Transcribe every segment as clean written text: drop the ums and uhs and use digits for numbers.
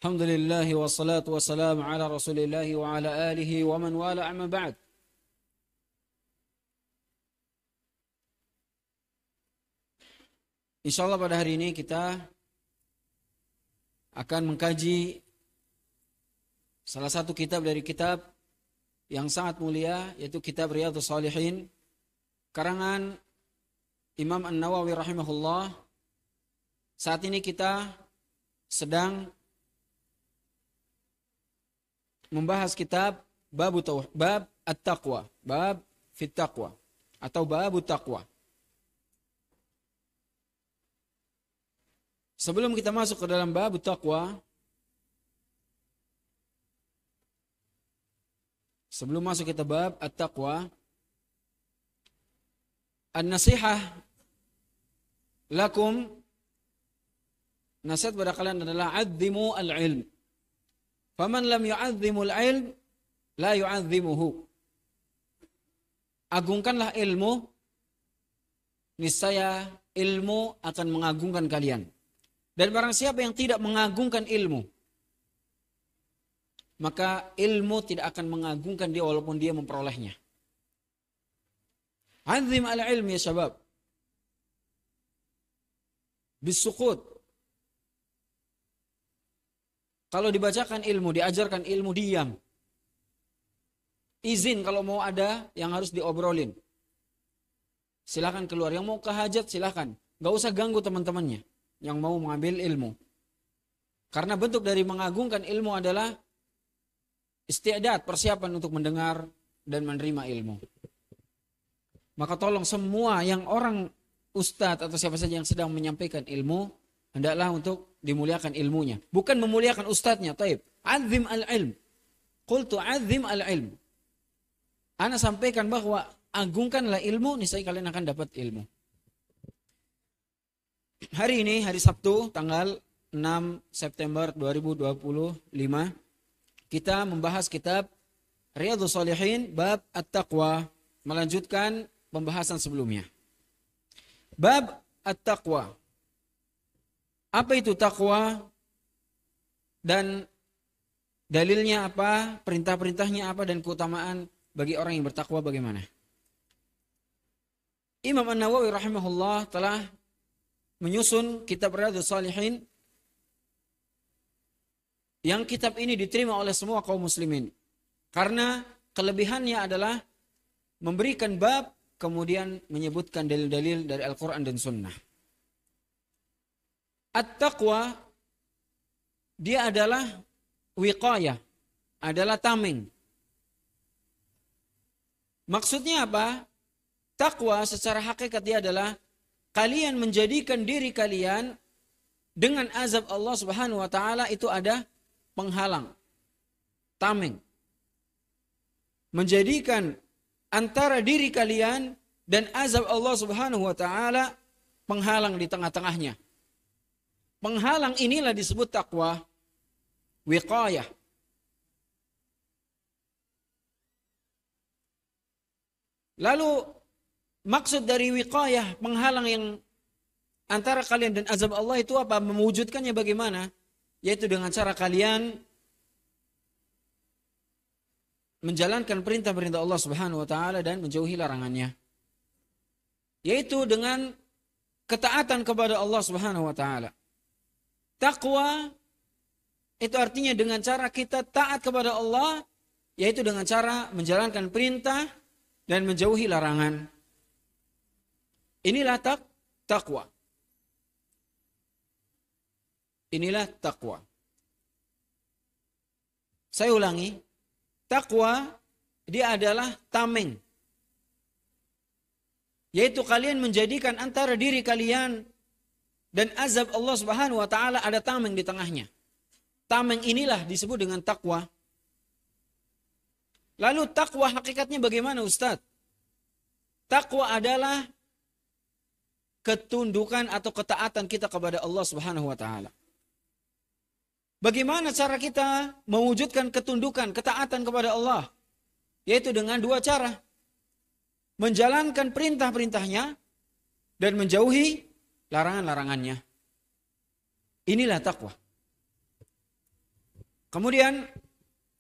Alhamdulillah wassalatu wassalamu ala Rasulillah wa ala alihi wa man wala amma ba'd. Insyaallah pada hari ini kita akan mengkaji salah satu kitab dari kitab yang sangat mulia, yaitu kitab Riyadhus Shalihin karangan Imam An-Nawawi rahimahullah. Saat ini kita sedang membahas kitab bab at-taqwa, bab fit taqwa atau bab taqwa. Sebelum kita masuk ke dalam bab taqwa, sebelum masuk kita bab at-taqwa, an-nasihah lakum, nasihat pada kalian adalah azzimu al-ilm. Faman lam yu'azzimul ilm la yu'azzimuhu. Agungkanlah ilmu, niscaya ilmu akan mengagungkan kalian. Dan barang siapa yang tidak mengagungkan ilmu, maka ilmu tidak akan mengagungkan dia walaupun dia memperolehnya. Azim al-ilm ya syabab. Bisukut. Kalau dibacakan ilmu, diajarkan ilmu, diam. Izin kalau mau ada yang harus diobrolin. Silakan keluar. Yang mau ke hajat silakan. Gak usah ganggu teman-temannya yang mau mengambil ilmu. Karena bentuk dari mengagungkan ilmu adalah istiadat, persiapan untuk mendengar dan menerima ilmu. Maka tolong semua yang orang ustadz atau siapa saja yang sedang menyampaikan ilmu, hendaklah untuk dimuliakan ilmunya. Bukan memuliakan ustadznya. Taib. Azim al-ilm. Qultu azim al-ilm. Ana sampaikan bahwa agungkanlah ilmu, niscaya kalian akan dapat ilmu. Hari ini, hari Sabtu, tanggal 6 September 2025, kita membahas kitab Riyadhus Shalihin, bab at-taqwa, melanjutkan pembahasan sebelumnya. Bab at-taqwa. Apa itu takwa dan dalilnya apa, perintah-perintahnya apa, dan keutamaan bagi orang yang bertakwa bagaimana? Imam An-Nawawi rahimahullah telah menyusun kitab Riyadhus Shalihin, yang kitab ini diterima oleh semua kaum muslimin. Karena kelebihannya adalah memberikan bab, kemudian menyebutkan dalil-dalil dari Al-Quran dan Sunnah. At-taqwa, dia adalah wiqayah, adalah tameng. Maksudnya apa? Taqwa secara hakikat dia adalah kalian menjadikan diri kalian dengan azab Allah Subhanahu wa taala itu ada penghalang. Tameng. Menjadikan antara diri kalian dan azab Allah Subhanahu wa taala penghalang di tengah-tengahnya. Penghalang inilah disebut takwa, wiqayah. Lalu maksud dari wiqayah, penghalang yang antara kalian dan azab Allah itu apa? Mewujudkannya bagaimana? Yaitu dengan cara kalian menjalankan perintah-perintah Allah Subhanahu wa taala dan menjauhi larangannya. Yaitu dengan ketaatan kepada Allah Subhanahu wa taala. Takwa itu artinya dengan cara kita taat kepada Allah, yaitu dengan cara menjalankan perintah dan menjauhi larangan. Inilah takwa. Inilah takwa. Saya ulangi, takwa dia adalah tameng. Yaitu kalian menjadikan antara diri kalian dan azab Allah Subhanahu wa taala ada tameng di tengahnya. Tameng inilah disebut dengan takwa. Lalu takwa hakikatnya bagaimana, Ustaz? Takwa adalah ketundukan atau ketaatan kita kepada Allah Subhanahu wa taala. Bagaimana cara kita mewujudkan ketundukan, ketaatan kepada Allah? Yaitu dengan dua cara. Menjalankan perintah-perintahnya dan menjauhi larangan-larangannya. Inilah takwa. Kemudian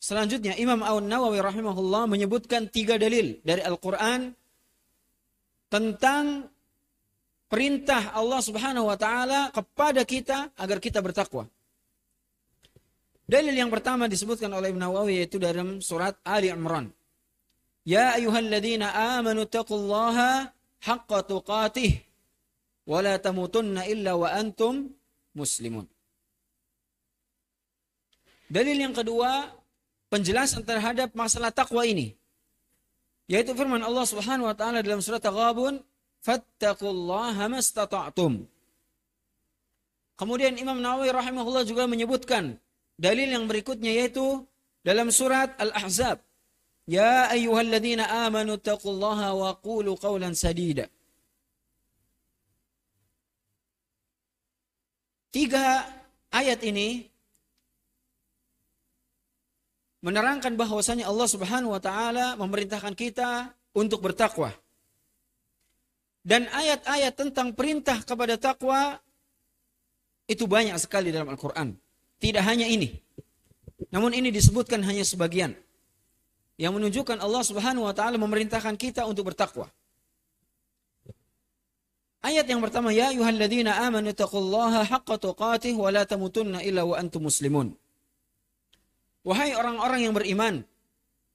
selanjutnya Imam An-Nawawi rahimahullah menyebutkan 3 dalil dari Al-Quran tentang perintah Allah Subhanahu wa taala kepada kita agar kita bertakwa. Dalil yang pertama disebutkan oleh Imam Nawawi yaitu dalam surat Ali Imran. Ya ayyuhalladzina amanu taqullaha haqqa tuqatih wa la tamutunna illa wa antum muslimun. Dalil yang kedua, penjelasan terhadap masalah takwa ini, yaitu firman Allah Subhanahu wa taala dalam surat At-Taghabun, fattaqullaha mastata'tum. Kemudian Imam Nawawi rahimahullah juga menyebutkan dalil yang berikutnya yaitu dalam surat Al-Ahzab, ya ayyuhalladzina amanu taqullaha wa qulu qawlan sadida. 3 ayat ini menerangkan bahwasanya Allah Subhanahu wa taala memerintahkan kita untuk bertakwa. Dan ayat-ayat tentang perintah kepada takwa itu banyak sekali dalam Al-Qur'an. Tidak hanya ini. Namun ini disebutkan hanya sebagian yang menunjukkan Allah Subhanahu wa taala memerintahkan kita untuk bertakwa. Ayat yang pertama, ya ayyuhalladzina amanu taqullaha haqqa tuqatih wa la tamutunna illa wa antum muslimun. Wahai orang-orang yang beriman,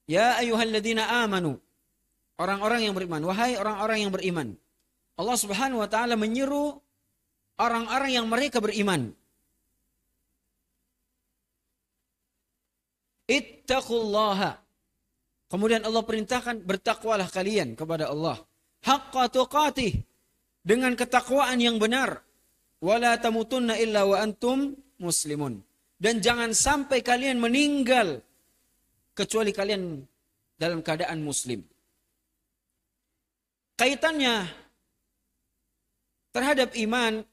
ya ayyuhalladzina amanu, orang-orang yang beriman, wahai orang-orang yang beriman. Allah Subhanahu wa taala menyeru orang-orang yang mereka beriman. Ittaqullaha. Kemudian Allah perintahkan bertakwalah kalian kepada Allah. Haqqa tuqatih, dengan ketakwaan yang benar. Wala tamutunna illa wa antum muslimun. Dan jangan sampai kalian meninggal kecuali kalian dalam keadaan muslim. Kaitannya terhadap iman,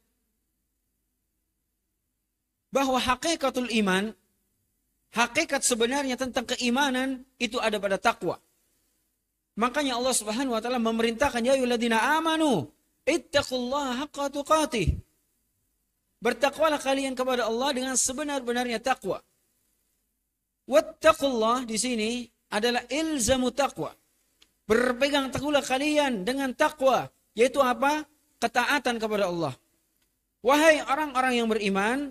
bahwa hakikatul iman, hakikat sebenarnya tentang keimanan itu ada pada takwa. Makanya Allah Subhanahu wa taala memerintahkan ya ayyuhalladzina amanu ittaqullaha haqqa tuqatih. Bertakwalah kalian kepada Allah dengan sebenar-benarnya takwa. Wattaqullah di sini adalah ilzamu taqwa. Berpegang teguhlah kalian dengan takwa, yaitu apa? Ketaatan kepada Allah. Wahai orang-orang yang beriman,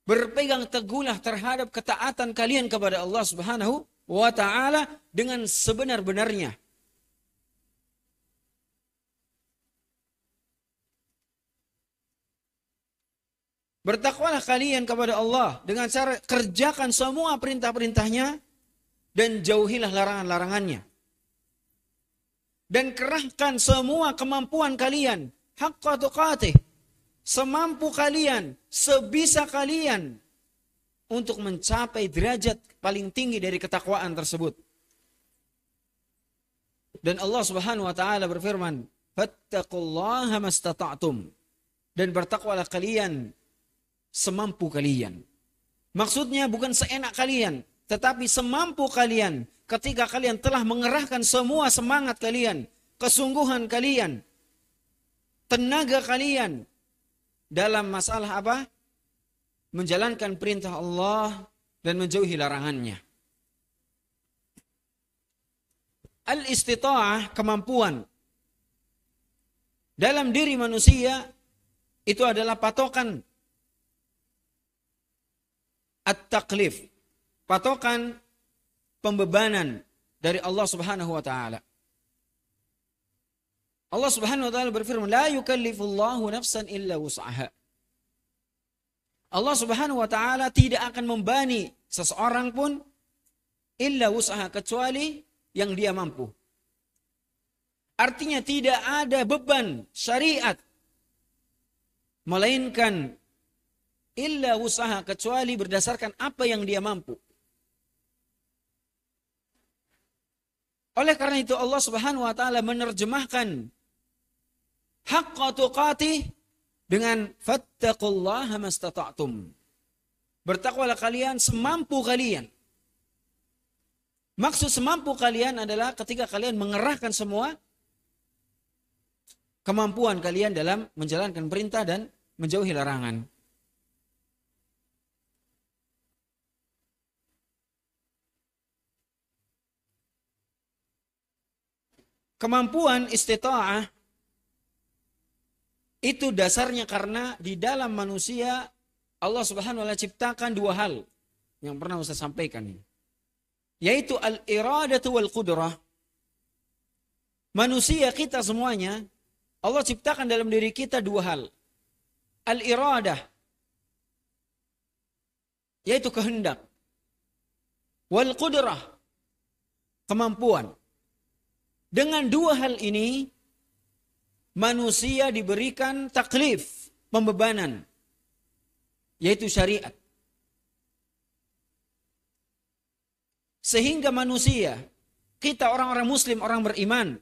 berpegang teguhlah terhadap ketaatan kalian kepada Allah Subhanahu wa taala dengan sebenar-benarnya. Bertakwalah kalian kepada Allah dengan cara kerjakan semua perintah-perintahnya dan jauhilah larangan-larangannya. Dan kerahkan semua kemampuan kalian, haqqa tuqatih, semampu kalian, sebisa kalian untuk mencapai derajat paling tinggi dari ketakwaan tersebut. Dan Allah Subhanahu wa taala berfirman, fattaqullaha mastata'tum. Dan bertakwalah kalian semampu kalian. Maksudnya bukan seenak kalian, tetapi semampu kalian ketika kalian telah mengerahkan semua semangat kalian, kesungguhan kalian, tenaga kalian dalam masalah apa? Menjalankan perintah Allah dan menjauhi larangannya. Al-istita'ah, kemampuan dalam diri manusia itu adalah patokan at-taklif, patokan pembebanan dari Allah Subhanahu wa taala. Allah Subhanahu wa taala berfirman, la yukallifullahu nafsan illa wus'aha. Allah Subhanahu wa taala tidak akan membani seseorang pun illa wus'aha, kecuali yang dia mampu. Artinya tidak ada beban syariat melainkan illa wus'aha, kecuali berdasarkan apa yang dia mampu. Oleh karena itu Allah Subhanahu wa taala menerjemahkan haqqa tuqatih dengan fattaqullaha mastata'tum. Bertakwalah kalian semampu kalian. Maksud semampu kalian adalah ketika kalian mengerahkan semua kemampuan kalian dalam menjalankan perintah dan menjauhi larangan. kemampuan istita'ah itu dasarnya karena di dalam manusia Allah Subhanahu wa taala ciptakan dua hal yang pernah Ustaz sampaikan ini. Yaitu al-iradatu wal qudrah. Manusia kita semuanya Allah ciptakan dalam diri kita dua hal. Al-iradah yaitu kehendak. Wal qudrah kemampuan. Dengan dua hal ini manusia diberikan taklif, pembebanan, yaitu syariat. Sehingga manusia, kita orang-orang muslim, orang beriman,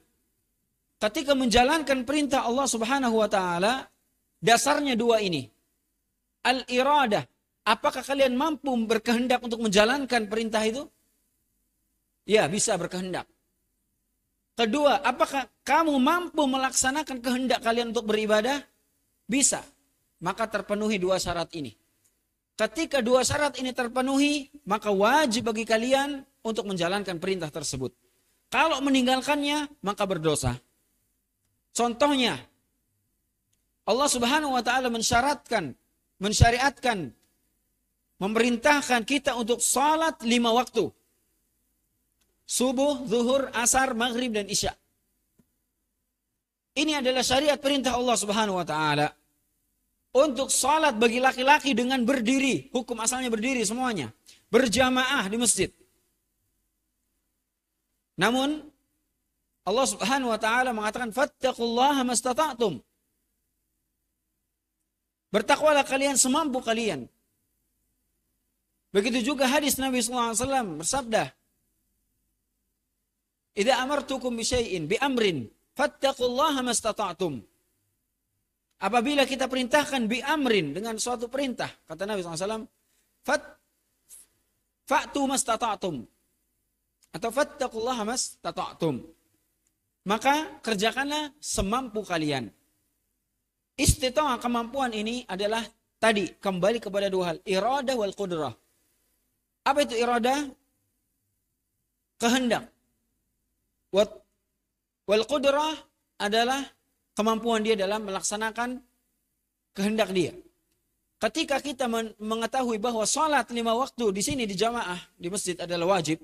ketika menjalankan perintah Allah Subhanahu wa taala, dasarnya dua ini. Al-iradah, apakah kalian mampu berkehendak untuk menjalankan perintah itu? Ya, bisa berkehendak. Kedua, apakah kamu mampu melaksanakan kehendak kalian untuk beribadah? Bisa. Maka terpenuhi dua syarat ini. Ketika dua syarat ini terpenuhi, maka wajib bagi kalian untuk menjalankan perintah tersebut. Kalau meninggalkannya, maka berdosa. Contohnya, Allah Subhanahu wa taala mensyariatkan, memerintahkan kita untuk salat 5 waktu. Subuh, zuhur, asar, maghrib, dan isya. Ini adalah syariat perintah Allah Subhanahu wa taala. Untuk salat bagi laki-laki dengan berdiri. Hukum asalnya berdiri semuanya. Berjamaah di masjid. Namun Allah Subhanahu wa taala mengatakan fattaqullaha mastata'tum. Bertakwalah kalian semampu kalian. Begitu juga hadis Nabi sallallahu alaihi wasallam bersabda, "Idza amartukum bi syai'in bi amrin fattaqullaha mastata'tum." Apabila kita perintahkan bi amrin dengan suatu perintah, kata Nabi SAW, fa'tu mastata'tum. Atau fattaqullaha mastata'tum. Maka kerjakanlah semampu kalian. Istita'ah, kemampuan ini adalah tadi, kembali kepada dua hal. Iradah wal qudrah. Apa itu iradah? Kehendak. Wal qudrah adalah kemampuan dia dalam melaksanakan kehendak dia. Ketika kita mengetahui bahwa sholat 5 waktu di sini di jamaah di masjid adalah wajib,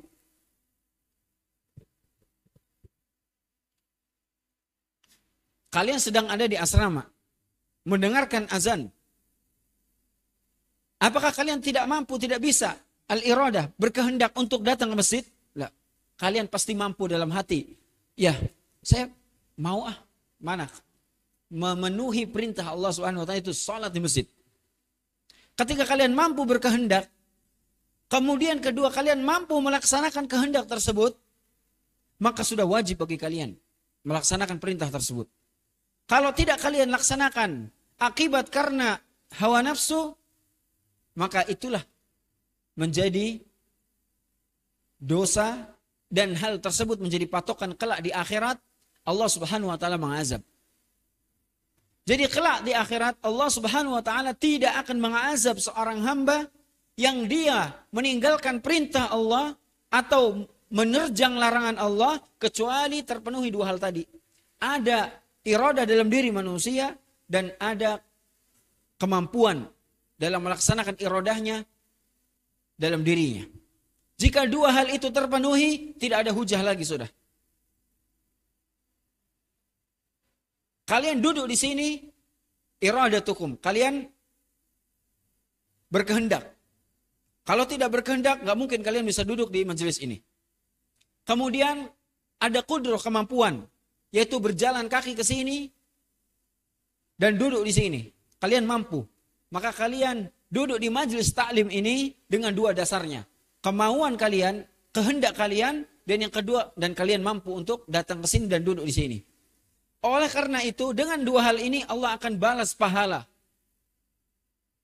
kalian sedang ada di asrama, mendengarkan azan. Apakah kalian tidak mampu, tidak bisa al-iradah, berkehendak untuk datang ke masjid? Lah, kalian pasti mampu dalam hati. Ya, saya mau mana? Memenuhi perintah Allah Subhanahu wa taala itu salat di masjid. Ketika kalian mampu berkehendak, kemudian kedua kalian mampu melaksanakan kehendak tersebut, maka sudah wajib bagi kalian melaksanakan perintah tersebut. Kalau tidak kalian laksanakan akibat karena hawa nafsu, maka itulah menjadi dosa dan hal tersebut menjadi patokan kelak di akhirat. Allah Subhanahu wa taala mengazab. Jadi kelak di akhirat Allah Subhanahu wa taala tidak akan mengazab seorang hamba yang dia meninggalkan perintah Allah atau menerjang larangan Allah kecuali terpenuhi dua hal tadi. Ada iradah dalam diri manusia dan ada kemampuan dalam melaksanakan iradahnya dalam dirinya. Jika dua hal itu terpenuhi, tidak ada hujah lagi sudah. Kalian duduk di sini, iradatukum. Kalian berkehendak. Kalau tidak berkehendak, nggak mungkin kalian bisa duduk di majelis ini. Kemudian ada qudrah, kemampuan, yaitu berjalan kaki ke sini dan duduk di sini. Kalian mampu. Maka kalian duduk di majelis taklim ini dengan dua dasarnya. Kemauan kalian, kehendak kalian, dan yang kedua, dan kalian mampu untuk datang ke sini dan duduk di sini. Oleh karena itu, dengan dua hal ini Allah akan balas pahala.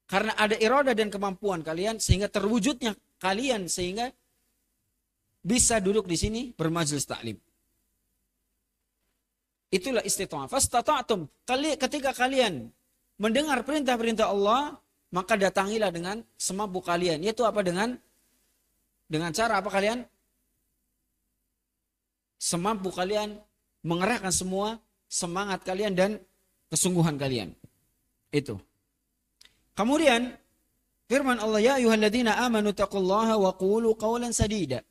Karena ada iradah dan kemampuan kalian, sehingga terwujudnya kalian, sehingga bisa duduk di sini bermajelis taklim. Itulah istita'ah. Fastata'tum. Ketika kalian mendengar perintah-perintah Allah, maka datangilah dengan semampu kalian. Yaitu apa? Dengan cara apa kalian? Semampu kalian mengerahkan semua semangat kalian dan kesungguhan kalian. Itu. Kemudian firman Allah, ya ayyuhalladzina amanu taqullaha wa qulu qawlan sadida.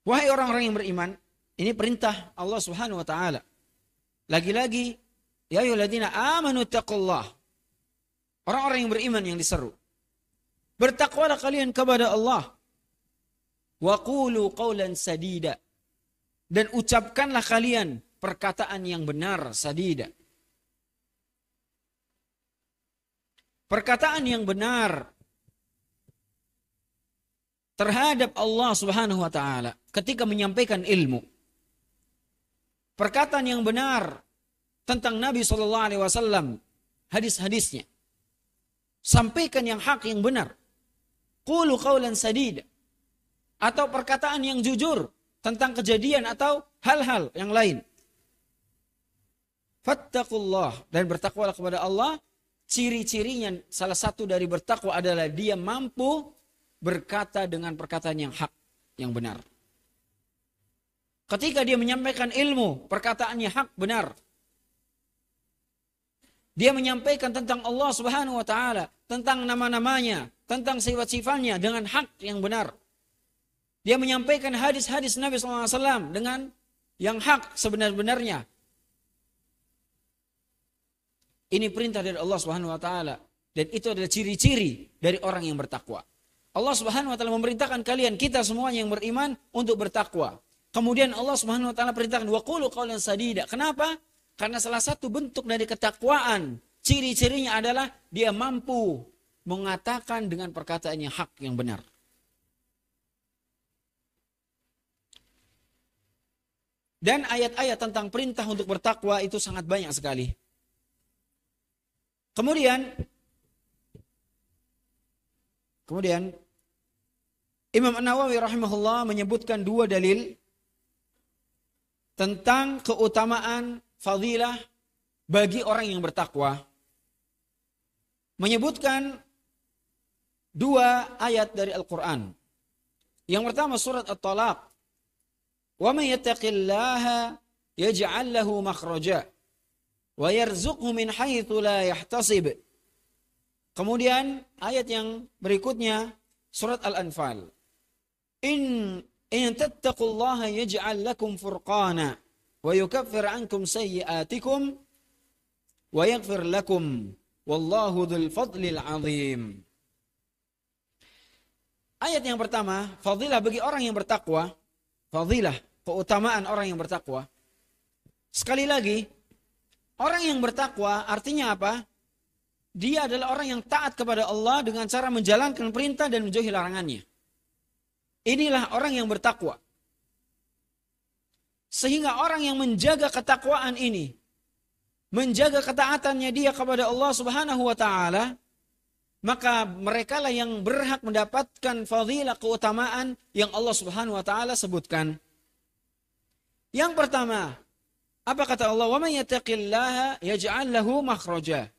Wahai orang-orang yang beriman, ini perintah Allah Subhanahu wa taala. Lagi-lagi, ya ayyuhalladzina amanu taqullaha. Orang-orang yang beriman yang diseru. Bertakwalah kalian kepada Allah. Wa qulu qawlan sadida. Dan ucapkanlah kalian perkataan yang benar, sadida. Perkataan yang benar terhadap Allah Subhanahu wa taala ketika menyampaikan ilmu. Perkataan yang benar tentang Nabi sallallahu alaihi wasallam, hadis-hadisnya. Sampaikan yang hak, yang benar. Qulu qawlan sadida. Atau perkataan yang jujur tentang kejadian atau hal-hal yang lain. Fattaqullah, dan bertakwalah kepada Allah. Ciri-cirinya salah satu dari bertakwa adalah dia mampu berkata dengan perkataan yang hak, yang benar. Ketika dia menyampaikan ilmu, perkataannya hak, benar. Dia menyampaikan tentang Allah Subhanahu wa taala, tentang nama-namanya, tentang sifat-sifatnya dengan hak yang benar. Dia menyampaikan hadis-hadis Nabi SAW dengan yang hak sebenar-benarnya. Ini perintah dari Allah Subhanahu wa taala, dan itu adalah ciri-ciri dari orang yang bertakwa. Allah Subhanahu wa taala memerintahkan kalian, kita semuanya yang beriman, untuk bertakwa. Kemudian Allah Subhanahu wa taala perintahkan wa qulu qawlan sadida. Kenapa? Karena salah satu bentuk dari ketakwaan, ciri-cirinya adalah dia mampu mengatakan dengan perkataan yang hak, yang benar. Dan ayat-ayat tentang perintah untuk bertakwa itu sangat banyak sekali. Kemudian Imam An-Nawawi rahimahullah menyebutkan dua dalil tentang keutamaan fadilah bagi orang yang bertakwa. Menyebutkan dua ayat dari Al-Quran. Yang pertama surat At-Talaq. Wa man yattaqillaha yaj'al lahu makhraja wa yarzuqhu min haitsu la yahtasib. Kemudian ayat yang berikutnya surat Al-Anfal. In tattaqullaha yaj'al lakum furqana wa yukaffir ankum sayyi'atikum wa yaghfir lakum wallahu dzul fadlil azim. Ayat yang pertama, fadilah bagi orang yang bertakwa, fadilah, keutamaan orang yang bertakwa. Sekali lagi, orang yang bertakwa artinya apa? Dia adalah orang yang taat kepada Allah dengan cara menjalankan perintah dan menjauhi larangannya. Inilah orang yang bertakwa. Sehingga orang yang menjaga ketakwaan ini, menjaga ketaatannya dia kepada Allah Subhanahu wa taala, maka merekalah yang berhak mendapatkan fadilah, keutamaan yang Allah Subhanahu wa taala sebutkan. Yang pertama, apa kata Allah? Wa may yattaqillaha yaj'al lahu makhraja.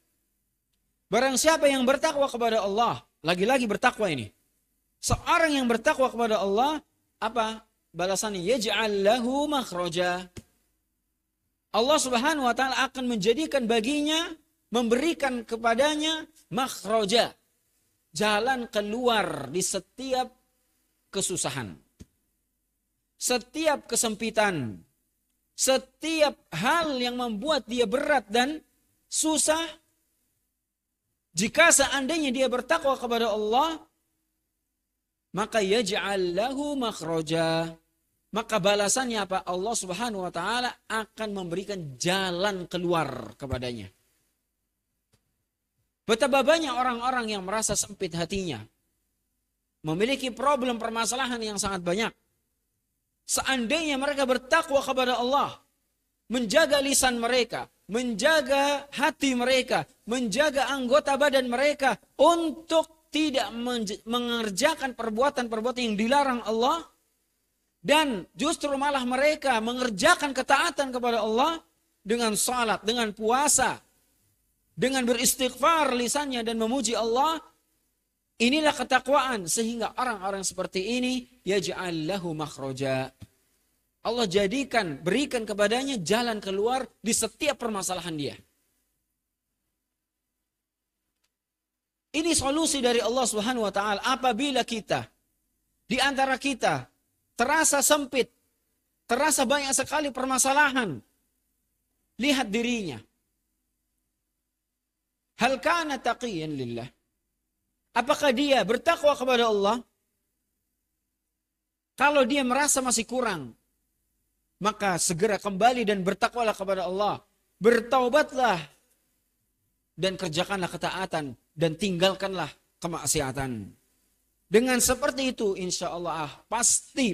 Barang siapa yang bertakwa kepada Allah, lagi-lagi bertakwa ini. Seorang yang bertakwa kepada Allah, apa balasannya? Yaj'al lahu makhraja. Allah Subhanahu wa taala akan menjadikan baginya, memberikan kepadanya makhraja, jalan keluar di setiap kesusahan, setiap kesempitan, setiap hal yang membuat dia berat dan susah. Jika seandainya dia bertakwa kepada Allah, maka yaj'al lahu makhraja. Maka balasannya apa? Allah Subhanahu wa taala akan memberikan jalan keluar kepadanya. Betapa banyak orang-orang yang merasa sempit hatinya, memiliki problem permasalahan yang sangat banyak. Seandainya mereka bertakwa kepada Allah, menjaga lisan mereka, menjaga hati mereka, menjaga anggota badan mereka untuk tidak mengerjakan perbuatan-perbuatan yang dilarang Allah, dan justru malah mereka mengerjakan ketaatan kepada Allah dengan salat, dengan puasa, dengan beristighfar lisannya dan memuji Allah. Inilah ketakwaan, sehingga orang-orang seperti ini yaj'al lahu makhraja. Allah berikan kepadanya jalan keluar di setiap permasalahan dia. Ini solusi dari Allah Subhanahu wa taala apabila kita di antara kita terasa sempit, terasa banyak sekali permasalahan. Lihat dirinya. Hal kana taqiyan lillah? Apakah dia bertakwa kepada Allah? Kalau dia merasa masih kurang, maka segera kembali dan bertakwalah kepada Allah. Bertaubatlah dan kerjakanlah ketaatan dan tinggalkanlah kemaksiatan. Dengan seperti itu insya Allah pasti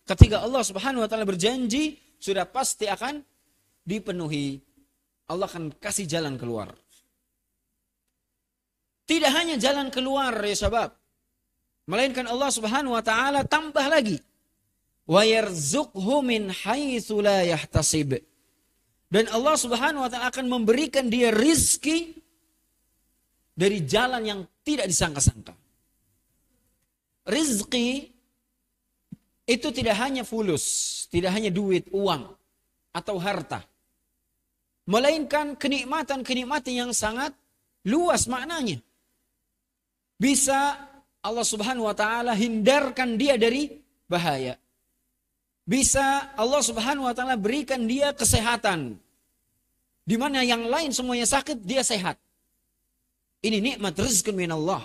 ketika Allah Subhanahu wa taala berjanji sudah pasti akan dipenuhi. Allah akan kasih jalan keluar. Tidak hanya jalan keluar ya sahabat, melainkan Allah Subhanahu wa taala tambah lagi. Wa yarzuqhu min haitsu la yahtasib. Dan Allah Subhanahu wa taala akan memberikan dia rizki dari jalan yang tidak disangka-sangka. Rizki itu tidak hanya fulus, tidak hanya duit, uang atau harta. Melainkan kenikmatan-kenikmatan yang sangat luas maknanya. Bisa Allah Subhanahu wa taala hindarkan dia dari bahaya. Bisa Allah Subhanahu wa taala berikan dia kesehatan. Di mana yang lain semuanya sakit, dia sehat. Ini nikmat rezeki minallah.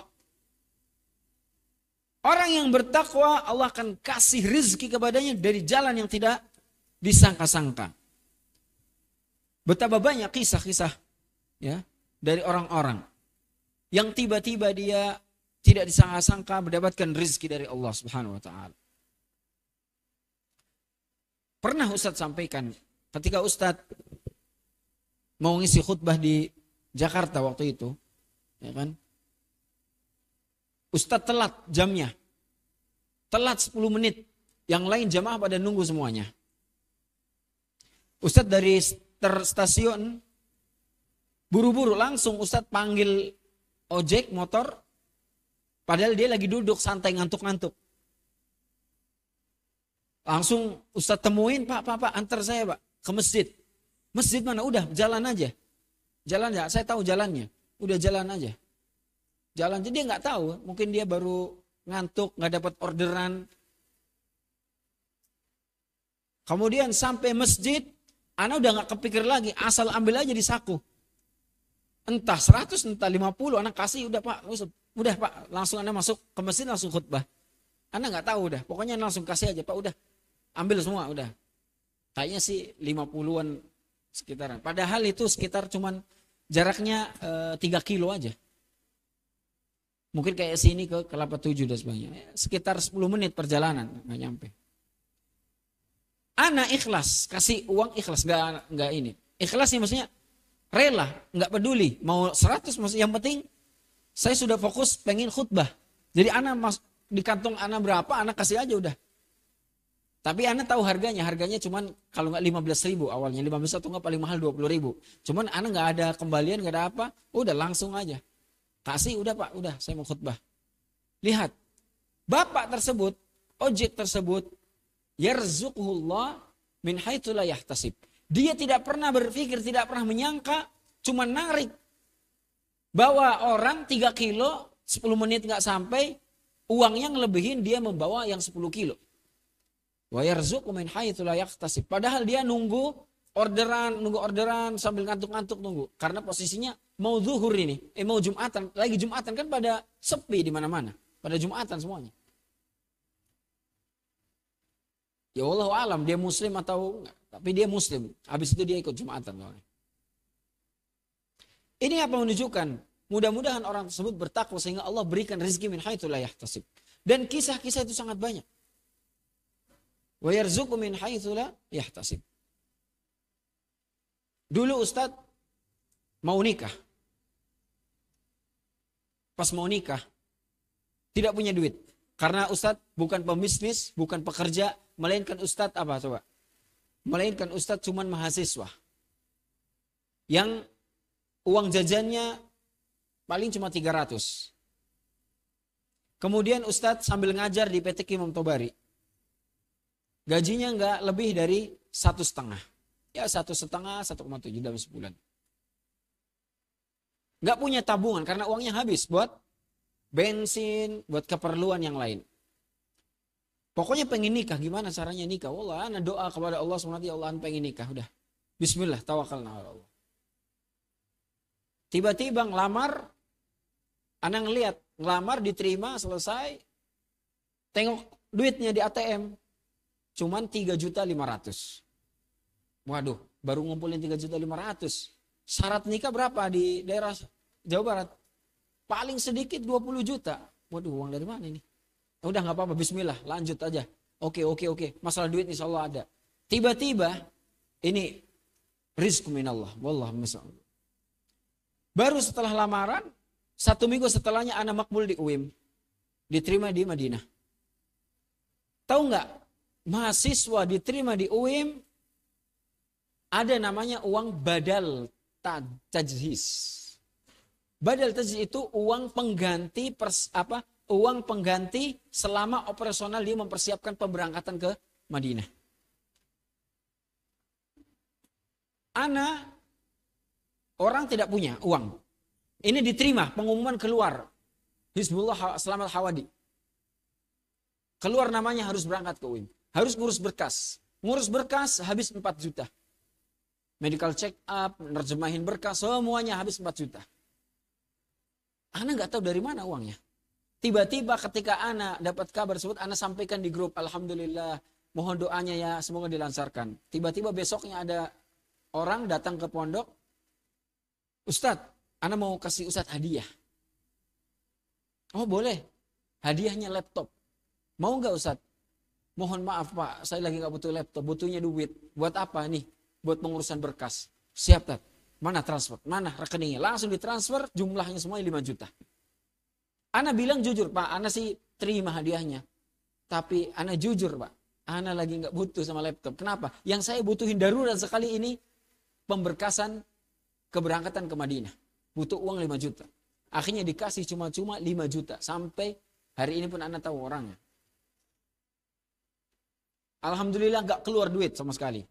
Orang yang bertakwa Allah akan kasih rezeki kepadanya dari jalan yang tidak disangka-sangka. Betapa banyak kisah-kisah ya dari orang-orang yang tiba-tiba dia tidak disangka-sangka mendapatkan rezeki dari Allah Subhanahu wa taala. Pernah Ustadz sampaikan ketika Ustadz mau ngisi khutbah di Jakarta waktu itu, ya kan? Ustadz telat jamnya. Telat 10 menit. Yang lain jamaah pada nunggu semuanya. Ustadz dari stasiun buru-buru langsung Ustadz panggil ojek motor. Padahal dia lagi duduk santai ngantuk-ngantuk. Langsung Ustadz temuin, Pak, antar saya Pak ke masjid. Masjid mana? Udah jalan aja. Jalan ya, saya tahu jalannya. Udah jalan aja. Jalan, jadi dia nggak tahu, mungkin dia baru ngantuk, nggak dapat orderan. Kemudian sampai masjid, anak udah nggak kepikir lagi, asal ambil aja di saku. Entah 100, entah 50, anak kasih, udah Pak, langsung anak masuk ke masjid langsung khutbah. Anak nggak tahu udah, pokoknya langsung kasih aja Pak, udah ambil semua, udah. Kayaknya sih 50-an sekitaran. Padahal itu sekitar cuman jaraknya 3 kilo aja. Mungkin kayak sini ke Kelapa 7 dan sebagainya. Sekitar 10 menit perjalanan, nggak nyampe. Anak ikhlas, kasih uang ikhlas, nggak ini. Ikhlasnya maksudnya rela, nggak peduli. Mau 100, maksudnya yang penting saya sudah fokus pengen khutbah. Jadi anak di kantong anak berapa, anak kasih aja udah. Tapi anak tahu harganya cuman kalau nggak 15.000 awalnya, 15 atau nggak paling mahal 20.000. Cuman anak nggak ada kembalian, nggak ada apa, udah langsung aja. Kasih udah Pak, udah saya mau khutbah. Lihat, bapak tersebut, ojek tersebut, yarzuqhullah min haitsu la yahtasib. Dia tidak pernah berpikir, tidak pernah menyangka, cuma narik. Bawa orang 3 kilo, 10 menit nggak sampai, uangnya ngelebihin dia membawa yang 10 kilo. Wa yarzuqhu min haitsu la yahtasib. Padahal dia nunggu orderan sambil ngantuk-ngantuk nunggu. Karena posisinya mau zuhur ini, mau Jumatan, lagi Jumatan kan pada sepi di mana-mana, pada Jumatan semuanya. Ya wallahu alam dia muslim atau enggak, tapi dia muslim. Habis itu dia ikut Jumatan. Ini apa menunjukkan? Mudah-mudahan orang tersebut bertakwa sehingga Allah berikan rezeki min haitsu la yahtasib. Dan kisah-kisah itu sangat banyak. Wa yarzuqhu min haitsu la yahtasib. Dulu Ustadz mau nikah. Pas mau nikah, tidak punya duit. Karena Ustadz bukan pembisnis, bukan pekerja, melainkan Ustadz apa coba? Melainkan Ustadz cuman mahasiswa. Yang uang jajannya paling cuma 300. Kemudian Ustadz sambil ngajar di PT Imam Tobari. gajinya nggak lebih dari 1,5. Ya 1,5, 1,7 dalam sebulan. Nggak punya tabungan karena uangnya habis buat bensin, buat keperluan yang lain. Pokoknya pengen nikah, gimana caranya nikah? Wallah, ana doa kepada Allah SWT, ya Allah, ana pengen nikah. Udah, bismillah, tawakalna ala Allah. Tiba-tiba ngelamar, ana ngelihat, ngelamar diterima, selesai. Tengok duitnya di ATM, cuman 3.500.000. Waduh, baru ngumpulin 3.500.000. Syarat nikah berapa di daerah Jawa Barat? Paling sedikit 20 juta. Waduh, uang dari mana ini? Udah nggak apa-apa, bismillah, lanjut aja. Oke. Masalah duit insya Allah ada. Tiba-tiba, ini rizq minallah. Wallah masalah. Baru setelah lamaran, 1 minggu setelahnya anak makbul di UIM. Diterima di Madinah. Tahu nggak? Mahasiswa diterima di UIM, ada namanya uang badal tajhis. Badal tajhis itu uang pengganti uang pengganti selama operasional dia mempersiapkan pemberangkatan ke Madinah. Orang tidak punya uang. Ini diterima, pengumuman keluar. Hizbullah Selamat Hawadi. Keluar namanya harus berangkat ke UIM. Harus ngurus berkas. Ngurus berkas habis 4 juta. Medical check up, nerjemahin berkas, semuanya habis 4 juta. Ana nggak tahu dari mana uangnya. Tiba-tiba ketika Ana dapat kabar tersebut, Ana sampaikan di grup, alhamdulillah, mohon doanya ya, semoga dilancarkan. Tiba-tiba besoknya ada orang datang ke pondok, Ustadz, Ana mau kasih Ustadz hadiah. Oh boleh, hadiahnya laptop. Mau nggak Ustadz? Mohon maaf Pak, saya lagi nggak butuh laptop, butuhnya duit. Buat apa nih? Buat pengurusan berkas. Siap Tat. Mana transfer? Mana rekeningnya? Langsung ditransfer, jumlahnya semuanya 5 juta. Ana bilang jujur Pak, Ana sih terima hadiahnya. Tapi Ana jujur Pak, Ana lagi nggak butuh sama laptop. Kenapa? Yang saya butuhin darurat sekali ini pemberkasan keberangkatan ke Madinah. Butuh uang 5 juta. Akhirnya dikasih cuma-cuma 5 juta. Sampai hari ini pun Ana tahu orangnya. Alhamdulillah nggak keluar duit sama sekali.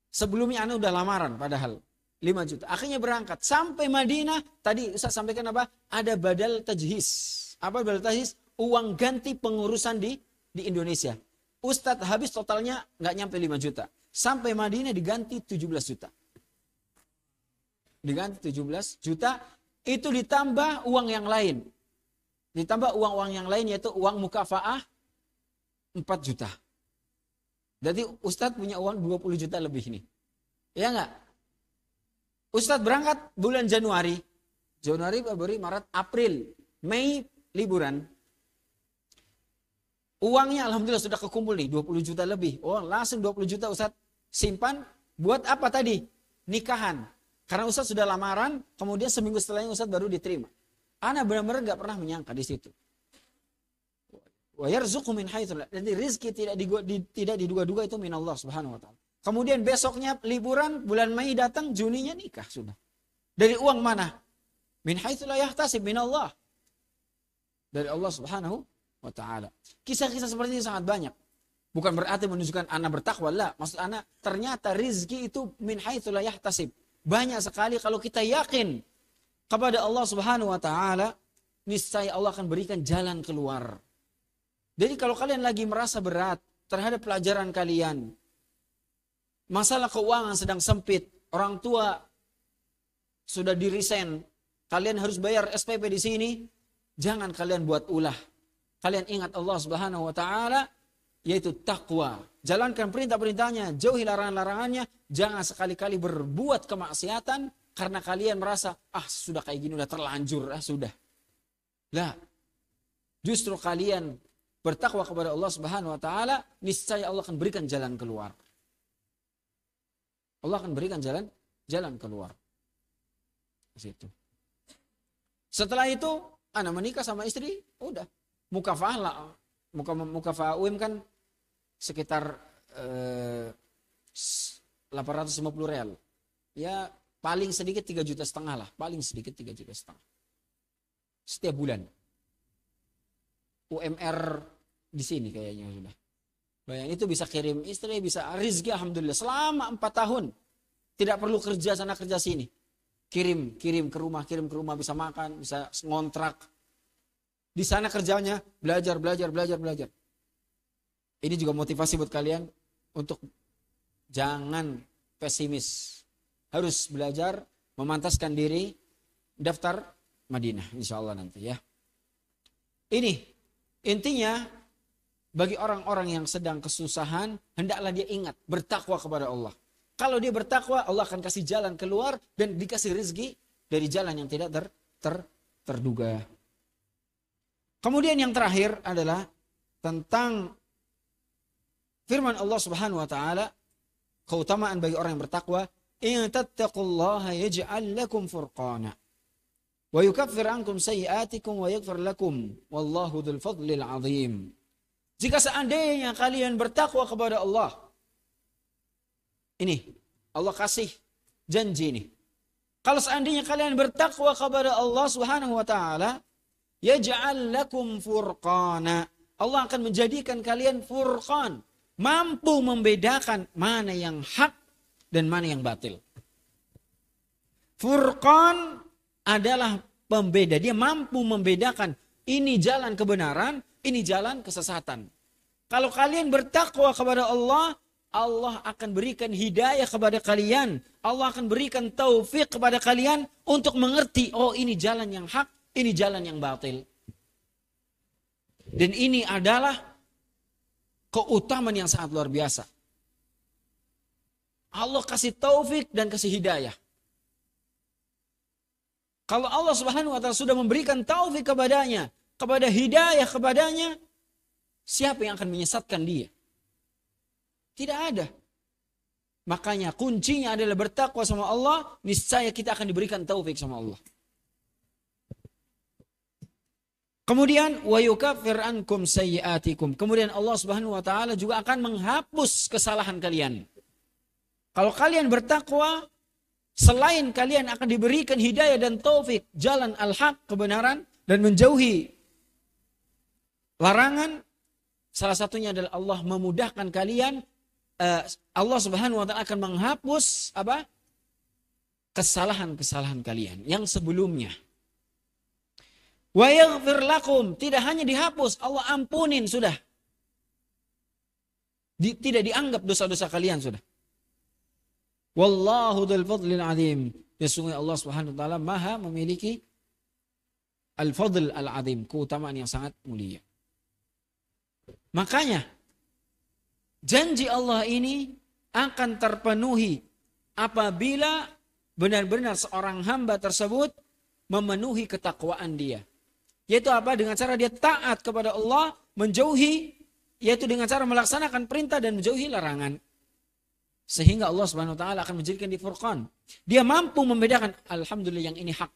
Sebelumnya Ana udah lamaran padahal 5 juta. Akhirnya berangkat sampai Madinah. Tadi Ustaz sampaikan apa? Ada badal tajhis. Apa badal tajhis? Uang ganti pengurusan di Indonesia. Ustadz habis totalnya nggak nyampe 5 juta. Sampai Madinah diganti 17 juta. Diganti 17 juta. Itu ditambah uang yang lain. Ditambah uang-uang yang lain yaitu uang mukafaah 4 juta. Jadi Ustadz punya uang 20 juta lebih nih. Ya enggak? Ustadz berangkat bulan Januari. Januari, Februari, Maret, April, Mei liburan. Uangnya alhamdulillah sudah kekumpul nih 20 juta lebih. Oh langsung 20 juta Ustadz simpan. Buat apa tadi? Nikahan. Karena Ustadz sudah lamaran, kemudian seminggu setelahnya Ustadz baru diterima. Ana benar-benar gak pernah menyangka di situ. Wa yarzuqu min haitsu. Jadi rezeki tidak diduga-duga itu min Allah Subhanahu wa taala. Kemudian besoknya liburan, bulan Mei datang, Juninya nikah sudah. Dari uang mana? Min haitsu la yahtasib min Allah. Dari Allah Subhanahu wa taala. Kisah-kisah seperti ini sangat banyak. Bukan berarti menunjukkan anak bertakwa, lah. Maksud anak ternyata rezeki itu min haitsu la yahtasib. Banyak sekali kalau kita yakin kepada Allah Subhanahu wa taala, niscaya Allah akan berikan jalan keluar. Jadi kalau kalian lagi merasa berat terhadap pelajaran kalian, masalah keuangan sedang sempit, orang tua sudah di-resign, kalian harus bayar SPP di sini, jangan kalian buat ulah. Kalian ingat Allah Subhanahu wa taala, yaitu takwa. Jalankan perintah-perintahnya, jauhi larangan-larangannya, jangan sekali-kali berbuat kemaksiatan karena kalian merasa sudah kayak gini udah terlanjur, sudah. Lah. Justru kalian bertakwa kepada Allah Subhanahu wa taala, niscaya Allah akan berikan jalan keluar. Allah akan berikan jalan keluar. Situ. Setelah itu, anak menikah sama istri, udah. Mukafah lah. Mukafah UIM kan sekitar 850 real. Ya paling sedikit 3,5 juta lah. Paling sedikit 3,5 juta. Setiap bulan. UMR di sini kayaknya sudah. Bayang itu bisa kirim istri, bisa rizki alhamdulillah selama 4 tahun. Tidak perlu kerja sana kerja sini. Kirim ke rumah bisa makan, bisa ngontrak. Di sana kerjanya belajar. Ini juga motivasi buat kalian untuk jangan pesimis. Harus belajar, memantaskan diri, daftar Madinah insyaallah nanti ya. Ini intinya bagi orang-orang yang sedang kesusahan, hendaklah dia ingat bertakwa kepada Allah. Kalau dia bertakwa, Allah akan kasih jalan keluar dan dikasih rezeki dari jalan yang tidak terduga. Kemudian yang terakhir adalah tentang firman Allah Subhanahu wa taala, keutamaan bagi orang yang bertakwa, "In tattaqullaha yaj'al lakum furqana wa yukaffir ankum sayyi'atikum wa yaghfir lakum wallahu dzul fadlil 'adzim." Jika seandainya kalian bertakwa kepada Allah, ini Allah kasih janji ini. Kalau seandainya kalian bertakwa kepada Allah Subhanahu wa taala, yaj'al lakum furqana. Allah akan menjadikan kalian furqan, mampu membedakan mana yang hak dan mana yang batil. Furqan adalah pembeda, dia mampu membedakan ini jalan kebenaran, ini jalan kesesatan. Kalau kalian bertakwa kepada Allah, Allah akan berikan hidayah kepada kalian. Allah akan berikan taufik kepada kalian untuk mengerti, oh ini jalan yang hak, ini jalan yang batil. Dan ini adalah keutamaan yang sangat luar biasa. Allah kasih taufik dan kasih hidayah. Kalau Allah Subhanahu wa taala sudah memberikan taufik kepadanya, kepada hidayah kepadanya, siapa yang akan menyesatkan dia? Tidak ada. Makanya kuncinya adalah bertakwa sama Allah, niscaya kita akan diberikan taufik sama Allah. Kemudian wa yukaffir ankum sayyi'atikum. Kemudian Allah Subhanahu wa taala juga akan menghapus kesalahan kalian. Kalau kalian bertakwa, selain kalian akan diberikan hidayah dan taufik, jalan al-haq, kebenaran, dan menjauhi larangan, salah satunya adalah Allah memudahkan kalian. Allah Subhanahu wa taala akan menghapus kesalahan-kesalahan kalian yang sebelumnya. Wa yaghfir lakum, tidak hanya dihapus, Allah ampunin sudah. Tidak dianggap dosa-dosa kalian sudah. Wallahu dzul fadlil 'adzim. Sesungguhnya Allah Subhanahu wa taala Maha memiliki al-fadl al-'adzim, keutamaan yang sangat mulia. Makanya janji Allah ini akan terpenuhi apabila benar-benar seorang hamba tersebut memenuhi ketakwaan dia. Yaitu apa? Dengan cara dia taat kepada Allah, menjauhi, yaitu dengan cara melaksanakan perintah dan menjauhi larangan. Sehingga Allah Subhanahu wa taala akan menjadikan di furqan. Dia mampu membedakan, alhamdulillah yang ini hak,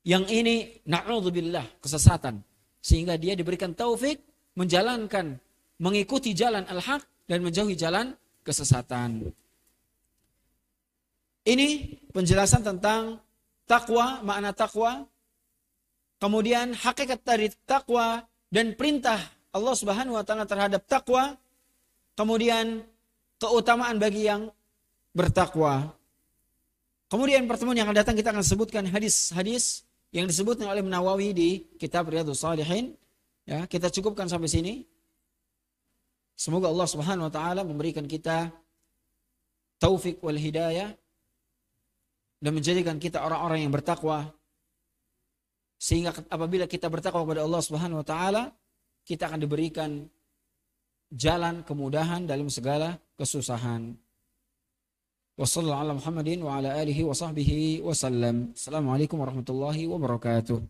yang ini na'udzubillah kesesatan. Sehingga dia diberikan taufik menjalankan, mengikuti jalan al-haq dan menjauhi jalan kesesatan. Ini penjelasan tentang takwa, makna takwa. Kemudian hakikat dari takwa dan perintah Allah Subhanahu wa taala terhadap takwa. Kemudian keutamaan bagi yang bertakwa. Kemudian pertemuan yang akan datang kita akan sebutkan hadis-hadis yang disebutkan oleh Nawawi di kitab Riyadhus Shalihin. Ya, kita cukupkan sampai sini. Semoga Allah Subhanahu wa taala memberikan kita taufik wal hidayah dan menjadikan kita orang-orang yang bertakwa. Sehingga apabila kita bertakwa kepada Allah Subhanahu wa taala, kita akan diberikan jalan kemudahan dalam segala kesusahan. Wassallallahu ala Muhammadin wa ala alihi wa sahbihi wasallam. Assalamualaikum warahmatullahi wabarakatuh.